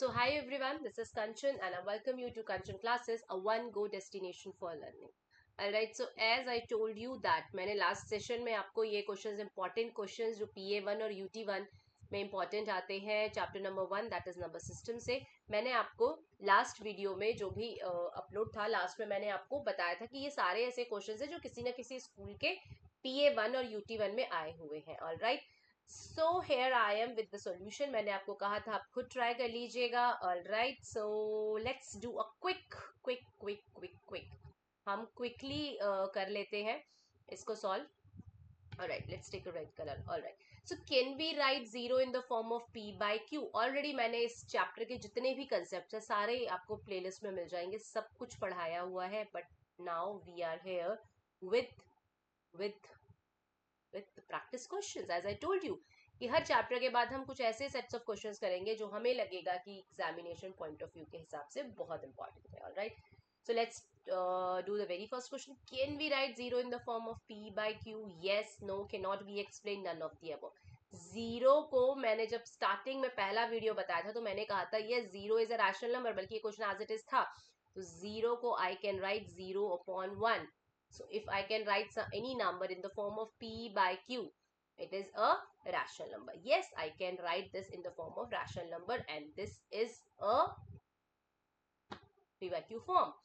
So hi everyone, this is Kanchan and I welcome you to Kanchan Classes, a one-go destination for learning. Alright, so as I told you that मैंने last session में आपको ये questions important questions जो PA1 और UT1 में important आते हैं chapter number 1 that is number system से मैंने आपको last video में जो भी upload था last में मैंने आपको बताया था कि ये सारे ऐसे questions हैं जो किसी न किसी स्कूल के PA1 और UT1 में आए हुए हैं. Alright, so here I am with the solution. मैंने आपको कहा था आप खुद ट्राई कर लीजिएगा. Alright, so let's do a quick quick quick quick quick. हम क्विकली कर लेते हैं इसको solve. Alright, let's take a red colour. Alright, so can we write zero in the form of p by q. Already मैंने इस chapter के जितने भी कंसेप्ट है सारे आपको प्लेलिस्ट में मिल जाएंगे, सब कुछ पढ़ाया हुआ है. But now we are here with with with practice questions. As I told you कि हर चैप्टर के बाद हम कुछ ऐसे सेट्स ऑफ क्वेश्चंस करेंगे जो हमें लगेगा कि एग्जामिनेशन पॉइंट ऑफ व्यू के हिसाब से बहुत इंपॉर्टेंट है. Alright, so let's do the very first question. Can we write zero in the form of p by q? Yes, no, cannot be explained, none of the above. Zero को मैंने जब starting में पहला video बताया था तो मैंने कहा था ये zero is a rational number, बल्कि ये क्वेश्चन एज इट इज था. तो जीरो को I can write zero upon one. So if I can write any number in the form of p by q, it is a rational number. Yes, I can write this in the form of rational number and this is a p by q form.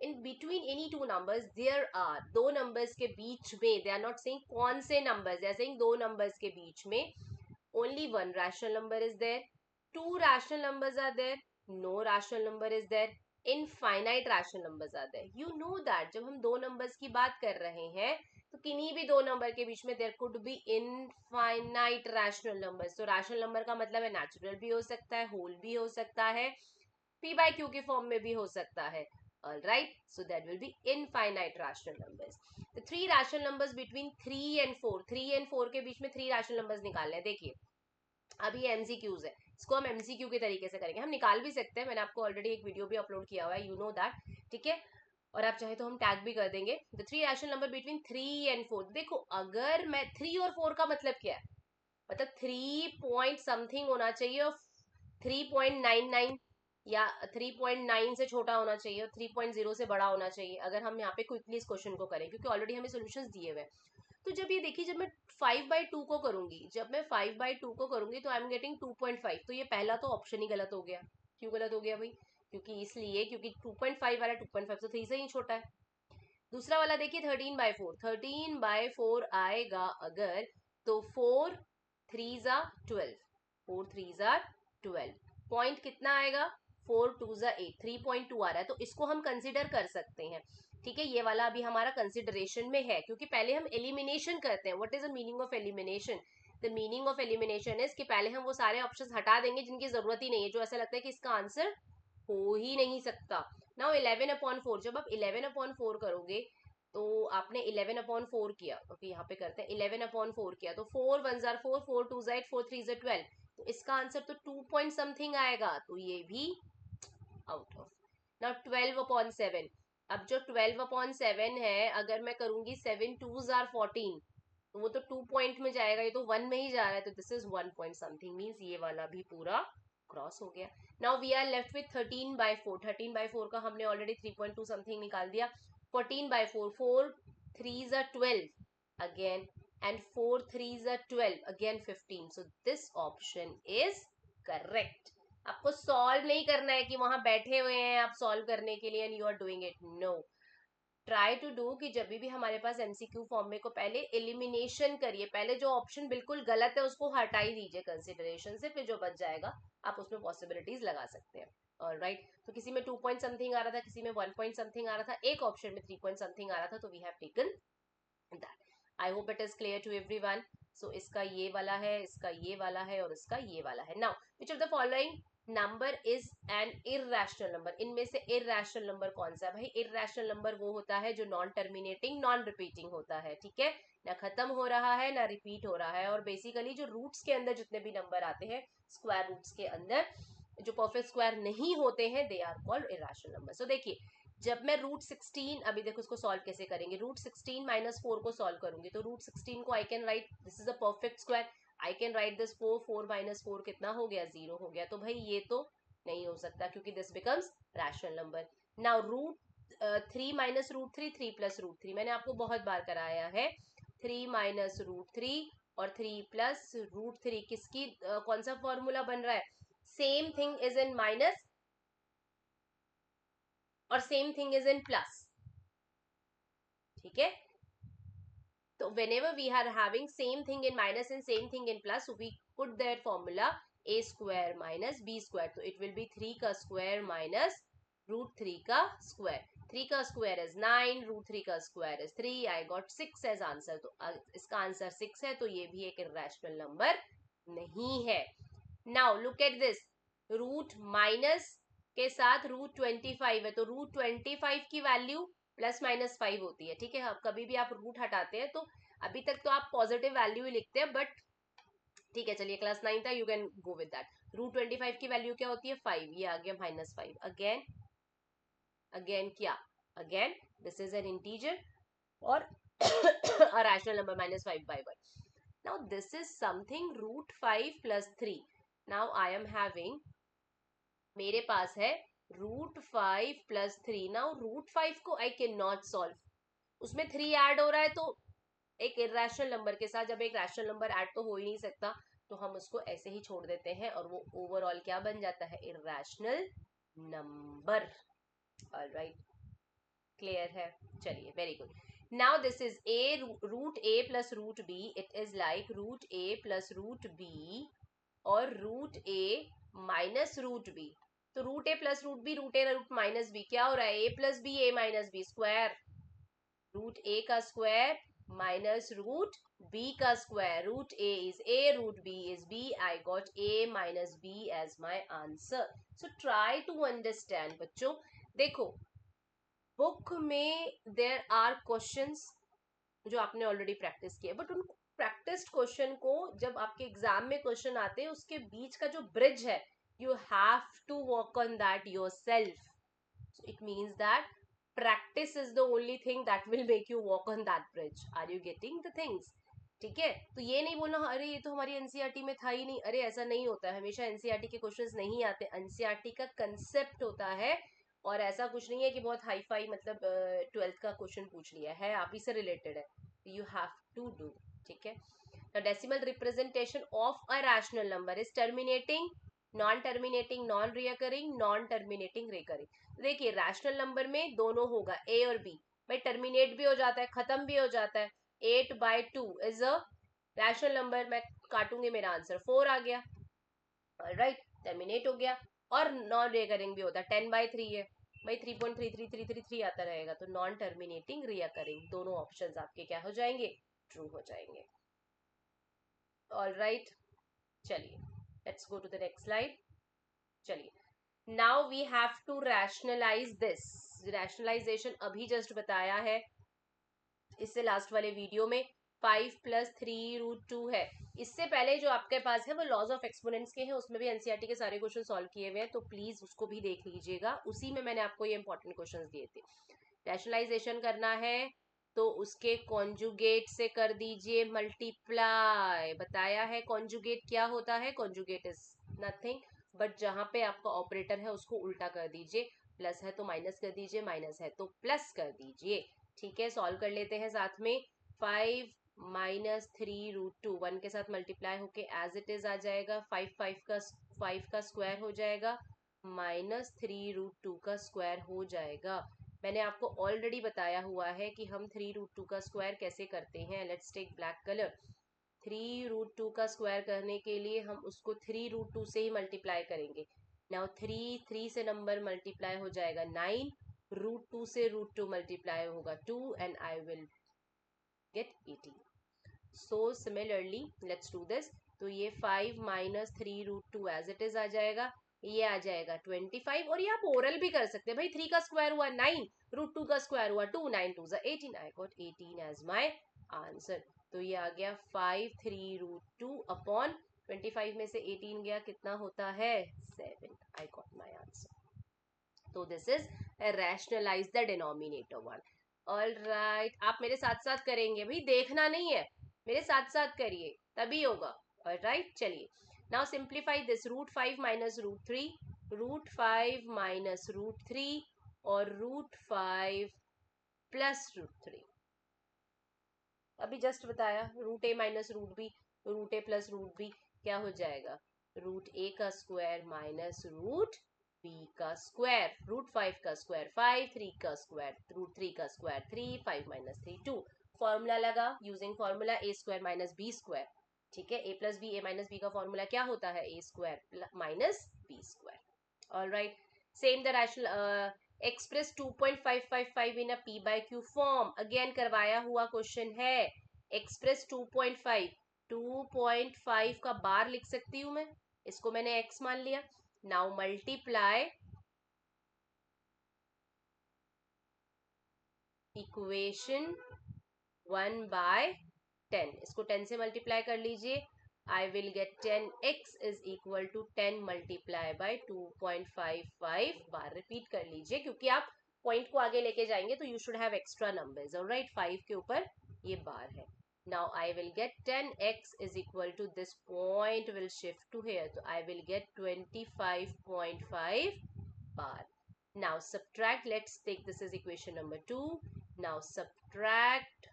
In between any two numbers there are, दो numbers के बीच में, they are not saying कौन से numbers, they are saying दो numbers के बीच में only one rational number is there, two rational numbers are there, no rational number is there, infinite rational numbers आते हैं. यू नो दैट जब हम दो नंबर्स की बात कर रहे हैं तो किन्हीं भी दो नंबर के बीच में there could be infinite rational numbers. तो रैशनल नंबर का मतलब है नेचुरल भी हो सकता है, होल भी हो सकता है, p by q के फॉर्म में भी हो सकता है. Alright, so that will be infinite rational numbers. The three rational numbers between 3 and 4, 3 and 4 के बीच में three rational numbers निकालने हैं. देखिए अभी एमसीक्यूज है, इसको हम एमसीक्यू के तरीके से करेंगे. हम निकाल भी सकते हैं, मैंने आपको ऑलरेडी एक वीडियो भी अपलोड किया हुआ है, यू नो दैट. ठीक है, और आप चाहे तो हम टैग भी कर देंगे. The three rational number between 3 and 4. देखो अगर मैं 3 और 4 का मतलब क्या है, मतलब 3 पॉइंट समथिंग होना चाहिए और 3.99 या 3.9 से छोटा होना चाहिए और 3.0 से बड़ा होना चाहिए अगर हम यहाँ पे क्विकली इस क्वेश्चन को करें, क्योंकि ऑलरेडी हमें सोल्यूशंस दिए हुए. तो जब ये देखिए, जब मैं 5/2 को करूंगी, जब मैं 5/2 को करूंगी तो आई एम गेटिंग 2.5. तो ये पहला तो ऑप्शन ही गलत हो गया. क्यों गलत हो गया भाई? क्योंकि इसलिए क्योंकि 2.5 वाला 2.5 तो 3 से ही छोटा है. दूसरा वाला देखिए 13/4, 13/4 आएगा अगर तो 4 3s are 12, 4 3s are 12. Point कितना आएगा? 4 2s are 8, 3.2 आ रहा है. तो इसको हम कंसिडर कर सकते हैं. ठीक है, ये वाला अभी हमारा कंसिडरेशन में है क्योंकि पहले हम एलिमिनेशन करते हैं. What is the meaning of elimination? The meaning of elimination is कि पहले हम वो सारे ऑप्शंस हटा देंगे जिनकी जरूरत ही नहीं है, जो ऐसा लगता है कि इसका आंसर हो ही नहीं सकता. नाउ 11/4, जब आप 11/4 करोगे तो आपने 11/4 किया. ओके, यहाँ पे करते हैं 11/4 किया तो 4 1s are 4, 4 2s are 8, 4 3s are 12. तो इसका आंसर तो 2 पॉइंट समथिंग आएगा, तो ये भी आउट ऑफ. नाउ 12/7. अब जो 12/7 है अगर मैं करूंगी 7 2s are 14, तो वो तो 2 पॉइंट में जाएगा, ये तो 1 में ही जा रहा है. तो this is 1 point something, means ये वाला भी पूरा क्रॉस हो गया. Now we are left with 13/4. 13/4 का हमने ऑलरेडी 3.2 समथिंग निकाल दिया. 14/4, 4 3s are 12 again and 4 3s are 12 again 15. So this option is correct. आपको सॉल्व नहीं करना है कि वहां बैठे हुए हैं आप सॉल्व करने के लिए and you are doing it. No, try to do कि जब भी हमारे पास एमसीक्यू फॉर्म में को पहले एलिमिनेशन करिए, पहले जो ऑप्शन बिल्कुल गलत है उसको हटा ही दीजिए कंसिडरेशन से, फिर जो बच जाएगा आप उसमें पॉसिबिलिटीज लगा सकते हैं. ऑलराइट, तो किसी में 2 पॉइंट समथिंग आ रहा था, किसी में 1 पॉइंट समथिंग आ रहा था, एक ऑप्शन में 3 पॉइंट समथिंग आ रहा था, तो we have taken that. I hope it is clear to everyone. So इसका ये वाला है, इसका ये वाला है और इसका ये वाला है. Now which of the following number is an irrational number? इनमें से इररेशनल नंबर कौन सा है भाई? इररेशनल नंबर वो होता है जो नॉन टर्मिनेटिंग नॉन रिपीटिंग होता है. ठीक है, ना खत्म हो रहा है ना रिपीट हो रहा है. और बेसिकली जो रूट्स के अंदर जितने भी नंबर आते हैं, स्क्वायर रूट्स के अंदर जो परफेक्ट स्क्वायर नहीं होते हैं, they are called irrational number. So देखिए, जब मैं √16, अभी देखो इसको सॉल्व कैसे करेंगे, √16 - 4 को सॉल्व करूंगी तो √16 को I can write, this is a perfect square, I can write this 4 4 - 4 कितना हो गया? 0 हो गया. तो भाई ये तो नहीं हो सकता क्योंकि this becomes rational number. Now root 3 minus root 3, 3 plus root 3, मैंने आपको बहुत बार कराया है. 3 माइनस रूट 3 और 3 प्लस रूट 3 किसकी कौन सा फॉर्मूला बन रहा है? Same thing is in minus और same thing is in plus. ठीक है, so whenever we are having same thing in minus and same thing in plus, so we put that formula a square minus b square. So it will be 3 का square minus root 3 का square. 3 का square is 9, root 3 का square is 3. I got 6 as answer. तो इसका answer 6 है, तो ये भी एक irrational number नहीं है. Now look at this. Root minus के साथ रूट 25 है, तो रूट 25 की वैल्यू प्लस माइनस 5 होती है. ठीक है, अब कभी भी आप रूट हटाते हैं तो अभी तक तो आप पॉजिटिव वैल्यू ही लिखते हैं, बट ठीक है चलिए क्लास 9 था, you can go with that. Root 25 की वैल्यू क्या होती है? 5. ये आ गया माइनस 5. अगेन अगेन क्या? Again this is an integer और a rational number minus 5 by 1. Now this is something root 5 plus 3. Now I am having, मेरे पास है रूट 5 प्लस 3. नाउ रूट 5 को आई कैन नॉट सॉल्व, उसमें 3 add हो रहा है, तो एक इरेशनल नंबर के साथ जब एक रैशनल नंबर ऐड तो हो ही नहीं सकता, तो हम उसको ऐसे ही छोड़ देते हैं और वो ओवरऑल क्या बन जाता है? Irrational number. ऑलराइट, क्लियर है? चलिए, very good. Now this is a root a plus root b. It is like root a plus root b और root a minus root b. तो root a plus root b, root a root minus b, क्या हो रहा है? A plus b, a minus b square. Root a का square minus root b का square. Root a is a, root b is b. I got a minus b as my answer. So try to understand बच्चों. देखो, book में there are questions जो आपने already practice किया, but उन practised question को जब आपके एग्जाम में क्वेश्चन आते हैं, उसके बीच का जो ब्रिज है, you have to work on that yourself. So it means that practice is the only thing that will make you walk on that bridge. Are you getting the things? ठीक है, तो ये नहीं बोलना अरे ये तो हमारी एनसीईआरटी में था ही नहीं. अरे ऐसा नहीं होता है, हमेशा एनसीईआरटी के क्वेश्चंस नहीं आते. एनसीईआरटी का कंसेप्ट होता है, और ऐसा कुछ नहीं है कि बहुत हाई फाई मतलब 12th का क्वेश्चन पूछ लिया है, आप ही से रिलेटेड है. You have to do. ठीक है, the decimal representation of a rational number is terminating, non terminating, non recurring, non terminating, recurring. देखिए रैशनल नंबर में दोनों होगा, ए और बी. भाई टर्मिनेट भी हो जाता है, खत्म भी हो जाता है. 8/2 इज अ रैशनल नंबर. मैं काटूंगी, मेरा आंसर 4 आ गया. राइट, टर्मिनेट हो गया. और नॉन रिकरिंग भी होता है, 10/3 है भाई, 3.33333 आता रहेगा. तो नॉन टर्मिनेटिंग, रिकरिंग, दोनों ऑप्शंस आपके क्या हो जाएंगे? ट्रू हो जाएंगे. ऑल राइट, चलिए let's go to the next slide. चलिए, now we have to rationalize this. rationalization अभी just बताया है, इससे लास्ट वाले वीडियो में. 5 प्लस 3√2 है. इससे पहले जो आपके पास है वो लॉज ऑफ एक्सपोनेंट्स के हैं, उसमें भी एनसीईआरटी के सारे क्वेश्चन सॉल्व किए हुए हैं, तो प्लीज उसको भी देख लीजिएगा. उसी में मैंने आपको ये इंपॉर्टेंट क्वेश्चंस दिए थे. रैशनलाइजेशन करना है तो उसके कॉन्जुगेट से कर दीजिए मल्टीप्लाई. बताया है कॉन्जुगेट क्या होता है. कॉन्जुगेट इज नथिंग बट जहां पे आपका ऑपरेटर है उसको उल्टा कर दीजिए. प्लस है तो माइनस कर दीजिए, माइनस है तो प्लस कर दीजिए. ठीक है, सॉल्व कर लेते हैं साथ में. 5 माइनस 3√2 1 के साथ मल्टीप्लाई होके एज इट इज आ जाएगा. 5 का स्क्वायर हो जाएगा, माइनस 3√2 का स्क्वायर हो जाएगा. मैंने आपको ऑलरेडी बताया हुआ है कि हम 3√2 का स्क्वायर कैसे करते हैं. Let's take black colour. 3√2 का स्क्वायर करने के लिए हम उसको 3√2 से ही मल्टीप्लाई करेंगे. नाउ 3 से नंबर मल्टीप्लाई हो जाएगा 9, √2 से √2 मल्टीप्लाई होगा 2 and I will get 18. So similarly let's do this. तो ये 5 माइनस 3√2 एज इट इज आ जाएगा. ये आ जाएगा 25. और ये आप ओरल भी कर सकते हैं भाई. 3 का स्क्वायर हुआ 9, √2 का स्क्वायर हुआ 2, 9 2 18. I got 18 as my answer. तो ये आ गया 5 3√2 अपॉन 25 में से 18 गया, कितना होता है? 7. I got my answer. तो this is rationalize the denominator one. All right, आप मेरे साथ साथ करेंगे भाई, देखना नहीं है, मेरे साथ साथ करिए तभी होगा. ऑल राइट, चलिए. Now simplify this. √5 minus √3. √5 minus √3 और √5 प्लस √3। अभी जस्ट बताया, √a minus √b, √a plus √b क्या हो जाएगा, √a का स्क्वायर माइनस √b का स्क्वायर, √5 का स्क्वायर 5, 3 का स्क्वायर √3 का स्क्वायर 3, 5 माइनस 3 2। फॉर्मूला लगा using formula a square minus b square. ठीक है, a plus b, a minus B का फॉर्मूला क्या होता है, a square minus b square. Alright, same the rational express 2.555 in a p by q form. Again करवाया हुआ question है, express 2.5, 2.5 का बार लिख सकती हूं मैं, इसको मैंने x मान लिया। नाउ मल्टीप्लाई इक्वेशन 1 by 10, इसको 10 से मल्टीप्लाई कर लीजिए। I will get 10x is equal to 10 multiply by 2.55 bar. Repeat कर लीजिए क्योंकि आप पॉइंट को आगे लेके जाएंगे तो you should have extra numbers. Alright, 5 के ऊपर ये बार है। Now I will get 10x is equal to this point will shift to here, so I will get 25.5 bar. Now subtract, let's take this as equation number 2. Now subtract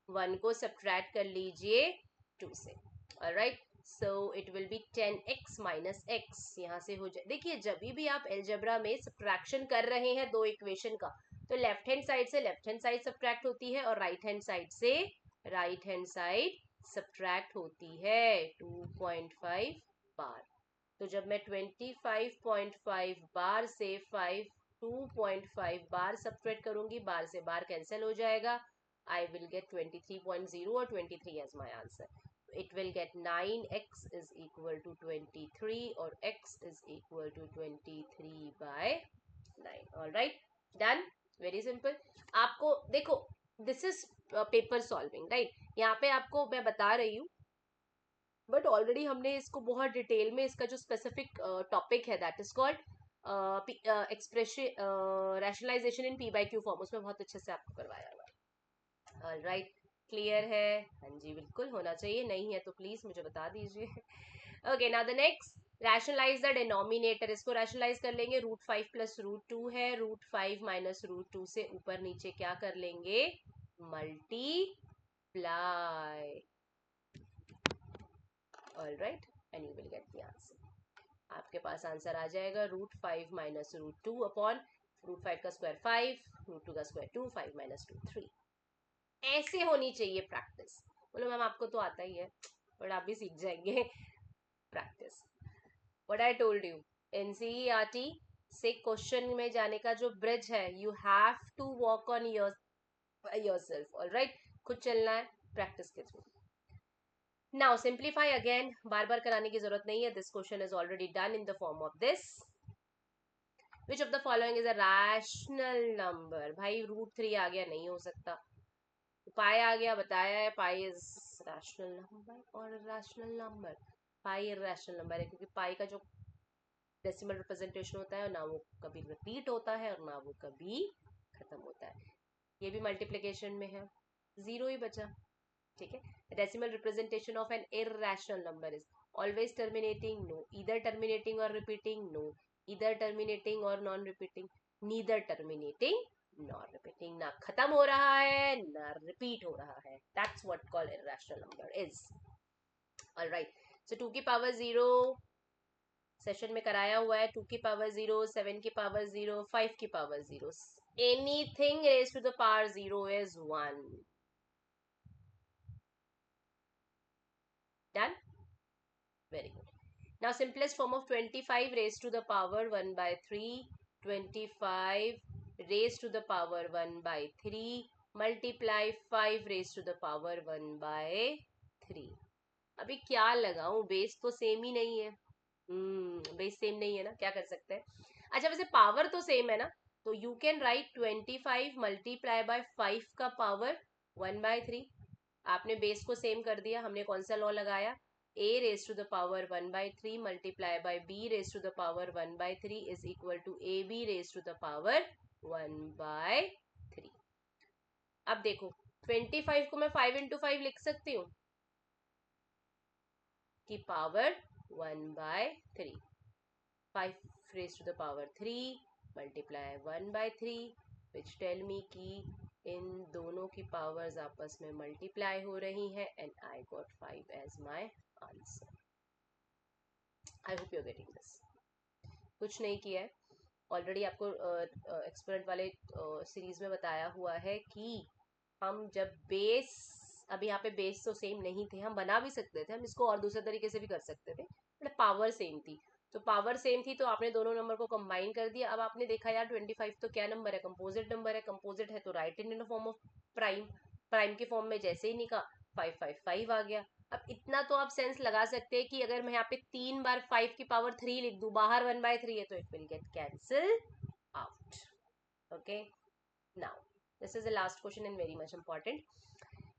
1 को subtract कर लीजिए 2 से। Alright, so it will be 10x minus x, यहाँ से हो जाए। देखिए जब भी आप एलजेब्रा में सब्ट्रैक्शन कर रहे हैं दो इक्वेशन का, तो लेफ्ट हैंड साइड से लेफ्ट हैंड साइड सब्ट्रैक्ट होती है और राइट हैंड साइड से राइट हैंड साइड सब्ट्रैक्ट होती है 2.5 बार। तो जब मैं 25.5 बार से 2.5 बार सब्ट्रैक्ट करूंगी, बार से बार कैंसिल हो जाएगा, I will get 23.0 or 23 as my answer. It will get 9x is equal to 23 or x is equal to 23 by 9. All right, done. Very simple. आपको देखो, this is paper solving, right? यहाँ पे आपको मैं बता रही हूँ, बट ऑलरेडी हमने इसको बहुत डिटेल में, इसका जो स्पेसिफिक टॉपिक है that is called expression rationalisation in p by q form, उसमें बहुत अच्छे से आपको करवाया हुआ है। ऑलराइट, क्लियर है? हाँ जी, बिल्कुल होना चाहिए, नहीं है तो प्लीज मुझे बता दीजिए। Okay, now the next, rationalise the denominator. इसको रैशनलाइज कर लेंगे, √5 प्लस √2 है, √5 माइनस √2 से ऊपर नीचे क्या कर लेंगे, multiply. Alright, and you will get the answer. आपके पास आंसर आ जाएगा √5 माइनस √2 अपॉन √5 का स्क्वायर 5, √2 का स्क्वायर 2, 5 माइनस 2 3। ऐसे होनी चाहिए प्रैक्टिस। बोलो मैम आपको तो आता ही है, बट आप भी सीख जाएंगे practice. What I told you, NCERT से क्वेश्चन में जाने का जो ब्रिज है, you have to walk on yourself. Alright, खुद चलना है प्रैक्टिस के थ्रू। नाउ सिंप्लीफाई अगेन, बार बार कराने की जरूरत नहीं है, this question is already done in the form of this. Which of the following is a rational number. भाई √3 आ गया, नहीं हो सकता। पाई आ गया, बताया है पाई इज रैशनल नंबर और रैशनल नंबर। पाई इरैशनल नंबर है क्योंकि पाई का जो डेसिमल रिप्रेजेंटेशन होता है ना वो कभी रिपीट होता है और ना वो कभी खत्म होता है। ये भी मल्टीप्लिकेशन में है, 0 ही बचा। ठीक है, decimal representation of an irrational number is always terminating, no, either terminating और रिपीटिंग, नो, ईदर टर्मिनेटिंग और non repeating, neither terminating non repeating. ना खत्म हो रहा है ना रिपीट हो रहा है, that's what called irrational number is. Alright, so 2 की पावर 0 सेशन में कराया हुआ है, 2 की पावर 0, 7 की पावर 0, 5 की power 0, anything raise to the power 0 is 1। Done? Very good. Now simplest form of 25 raised to the power 1 by 3, 25 raised to the power 1 by 3 multiply 5 raised to the power 1 by 3। अभी क्या लगाऊं, base तो same ही नहीं है। Base same नहीं है ना, क्या कर सकते हैं। अच्छा वैसे पावर तो सेम है ना, तो you can write 25 multiply by 5 का पावर 1 by 3। आपने बेस को सेम कर दिया, हमने कौन सा लॉ लगाया, a raised to the power 1 by 3 multiply by b raised to the power 1 by 3 is equal to ab raised to the power 1 by 3। अब देखो 25 को मैं 5 into 5 लिख सकती हूँ कि power 1 by 3। 5 raised to the power 3 multiply 1/3 which tell me कि इन दोनों की पावर्स आपस में मल्टीप्लाई हो रही हैं and I got 5 as my answer. I hope you're getting this. कुछ नहीं किया है, ऑलरेडी आपको एक्सपेरिमेंट वाले सीरीज में बताया हुआ है कि हम जब बेस, अब यहाँ पे बेस तो सेम नहीं थे, हम बना भी सकते थे, हम इसको और दूसरे तरीके से भी कर सकते थे, बट पावर सेम थी, तो पावर सेम थी तो आपने दोनों नंबर को कंबाइन कर दिया. अब आपने देखा यार 25 तो क्या नंबर है, कंपोजिट नंबर है, कंपोजिट है तो right in form of prime, prime के फॉर्म में जैसे ही निकाला 555 आ गया. अब इतना तो आप सेंस लगा सकते हैं कि अगर मैं यहाँ पे 3 बार 5 की पावर 3 लिख दूं, बाहर 1/3 है तो it will get cancel out. Okay, now this is the last question and very much important.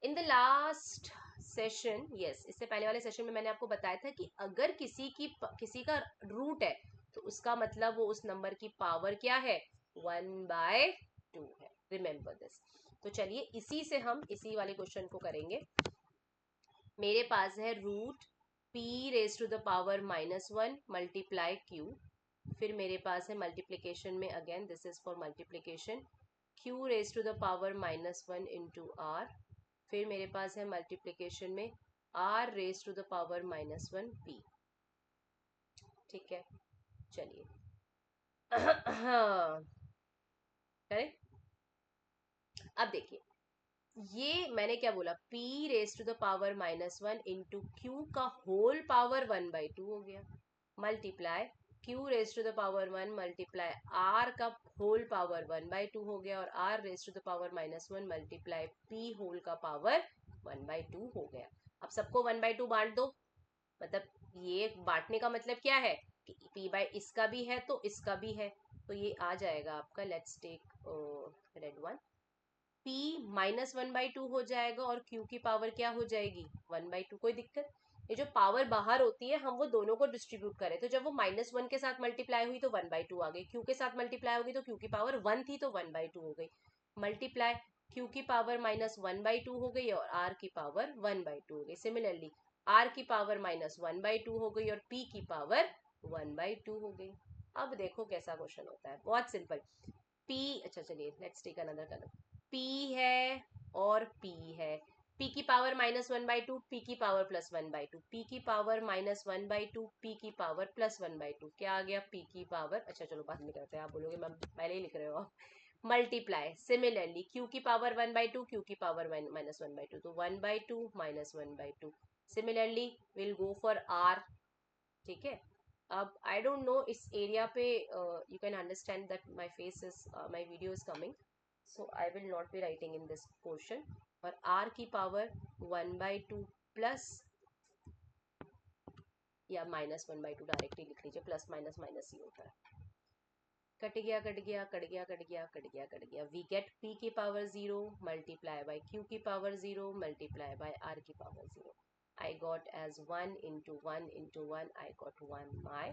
In the last session, yes, इससे पहले वाले सेशन में मैंने आपको बताया था कि अगर किसी का रूट है तो उसका मतलब वो उस नंबर की पावर क्या है, 1/2 है. Remember this. तो चलिए इसी से हम इसी वाले क्वेश्चन को करेंगे. मेरे पास है root p raise to the power -1 multiply q. फिर मेरे पास है मल्टीप्लीकेशन में, again this is for multiplication, q raise to the power -1 into r. फिर मेरे पास है मल्टीप्लीकेशन में r raise to the power -1 p. ठीक है, चलिए करेक्ट. अब देखिए ये मैंने क्या बोला, p raise to the power -1 into q का होल पावर 1/2 हो गया, multiply q raise to the power 1 multiply r का होल पावर 1/2 हो गया, और r raise to the power -1 multiply p whole का पावर 1/2 हो गया. अब सबको 1/2 बांट दो, मतलब ये बांटने का मतलब क्या है कि p बाय इसका भी है तो इसका भी है, तो ये आ जाएगा आपका, let's take red one, p -1/2 हो जाएगा और q की पावर क्या हो जाएगी, 1/2. कोई दिक्कत, ये जो पावर बाहर होती है हम वो दोनों को डिस्ट्रीब्यूट करें, तो जब वो -1 के साथ मल्टीप्लाई हुई तो 1/2 आ गई, q के साथ मल्टीप्लाई होगी तो q की पावर 1 थी तो 1/2 हो गई, मल्टीप्लाई q की पावर -1/2 हो गई और r की पावर 1/2 हो गई. सिमिलरली r की पावर -1/2 हो गई और p की पावर 1/2 हो गई. अब देखो कैसा क्वेश्चन होता है, बहुत सिंपल. p, अच्छा चलिए let's take another colour. p है और p है, p की पावर -1/2, p की पावर +1/2, p की पावर -1/2, p की पावर +1/2, क्या आ गया, p की पावर, अच्छा चलो बाद में करते हैं, आप बोलोगे मैम पहले ही लिख रहे हो आप, मल्टीप्लाई सिमिलरली q की पावर 1/2, q की पावर -1/2, तो 1/2 -1/2. Similarly will go for r. ठीक है, अब आई डोंट नो इस एरिया पे you can understand that my face is, my video is coming, so I will not be writing in this portion. और r की power 1/2 plus या -1/2 directly लिख लीजिए, प्लस माइनस माइनस ही होता है. Cut गया कट गया कट गया कट गया कट गया कट गया, वी गेट p की पावर 0 मल्टीप्लाई बाय q की पावर 0 मल्टीप्लाई बाय r की power 0. I got as 1 into 1 into 1, I got 1 my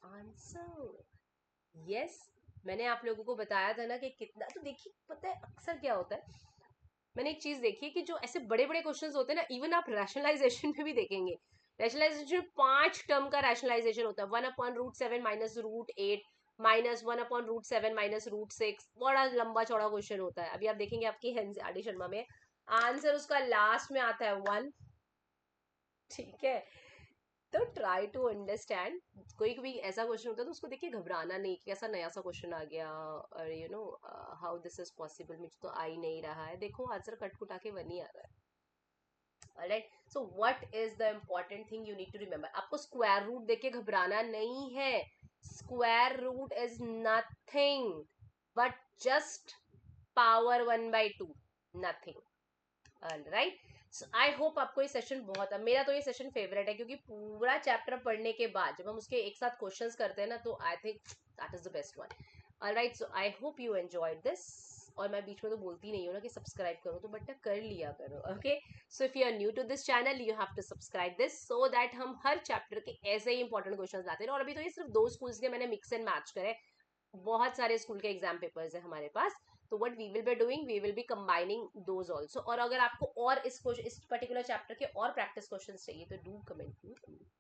answer. Yes, मैंने आप लोगों को बताया था ना कि कितना, तो देखिए पता है अक्सर क्या होता है, मैंने एक चीज देखी है कि जो ऐसे बड़े बड़े क्वेश्चंस होते हैं ना, इवन आप रैशनलाइजेशन में भी देखेंगे, रैशनलाइजेशन 5 टर्म का रैशनलाइजेशन होता है, 1/√7 माइनस √8 माइनस 1/√7 माइनस √6, बड़ा लंबा चौड़ा क्वेश्चन होता है. अभी आप देखेंगे आपकी आर डी शर्मा में आंसर उसका लास्ट में आता है 1. ठीक है, तो ट्राई टू अंडरस्टैंड, कोई भी ऐसा क्वेश्चन होता है तो उसको देखिए घबराना नहीं कि ऐसा नया सा क्वेश्चन आ गया और you know how this is possible, मुझे तो आ ही नहीं रहा है. देखो आंसर कटकुटा के बनी आ रहा है. Alright, so what is the important thing you need to remember, आपको स्क्वायर रूट देख के घबराना नहीं है. Square root is nothing but just power 1/2, nothing. Alright, so I hope आपको ये सेशन बहुत, मेरा तो ये सेशन फेवरेट है क्योंकि पूरा चैप्टर पढ़ने के बाद जब हम उसके एक साथ क्वेश्चंस करते हैं ना, तो I think that is the best one. Alright, so I hope you enjoyed this. और मैं बीच में तो बोलती नहीं हूँ ना कि सब्सक्राइब करो, तो बट कर लिया करो. Okay, so if you are new to this channel you have to subscribe this so that हम हर चैप्टर के ऐसे ही इंपॉर्टेंट क्वेश्चन लाते हैं. और अभी तो ये सिर्फ 2 स्कूल्स के मैंने मिक्स एंड मैच करे, बहुत सारे स्कूल के एग्जाम पेपर्स है हमारे पास, तो what we will be doing, we will be combining those also. और अगर आपको और इस पर्टिकुलर चैप्टर के और प्रैक्टिस क्वेश्चंस चाहिए तो do comment,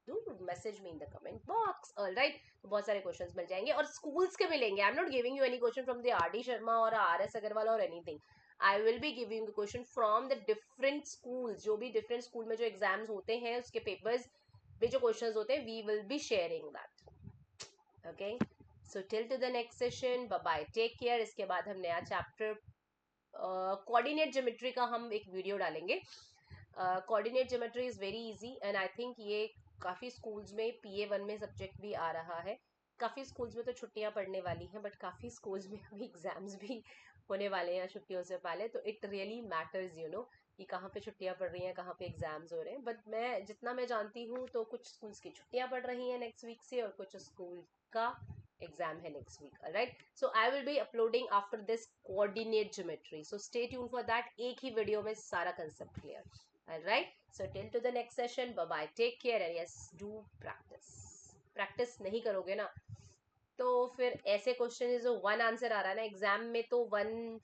do message me in the comment box. Alright, बहुत सारे क्वेश्चंस मिल जाएंगे और स्कूल्स के मिलेंगे। I am not giving you any question from the R D Sharma और RS अग्रवाल और anything. I will be giving question from the different schools, जो भी डिफरेंट स्कूल में जो एग्जाम्स होते हैं उसके पेपर्स में जो क्वेश्चन होते हैं, we will be sharing that. Okay, so till to the next session, bye bye, take care. इसके बाद हम नया चैप्टर कोऑर्डिनेट ज्योमेट्री का हम एक वीडियो डालेंगे। Coordinate geometry is very easy and I think ये काफ़ी स्कूल्स में PA1 में सब्जेक्ट भी आ रहा है। काफ़ी स्कूल्स में तो छुट्टियां पड़ने वाली हैं, बट काफ़ी स्कूल्स में अभी एग्जाम्स भी होने वाले हैं छुट्टियों से पहले, तो it really matters you know कि कहाँ पे छुट्टियां पड़ रही हैं, कहाँ पे एग्जाम्स हो रहे हैं। बट मैं जितना मैं जानती हूँ तो कुछ स्कूल्स की छुट्टियां पड़ रही हैं नेक्स्ट वीक से और कुछ स्कूल का एग्जाम है next week. Alright, so I will be uploading after this coordinate geometry, so stay tune for that. एक ही वीडियो में सारा concept clear. Alright, so till to the next session, bye bye, take care and yes do practice. Practice नहीं करोगे ना तो फिर ऐसे क्वेश्चन जो 1 आंसर आ रहा है ना एग्जाम में, तो 1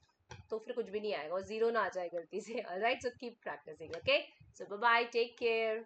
तो फिर कुछ भी नहीं आएगा और 0 ना आ जाए गलती से। Alright, so keep practicing. Okay, so bye bye, take care.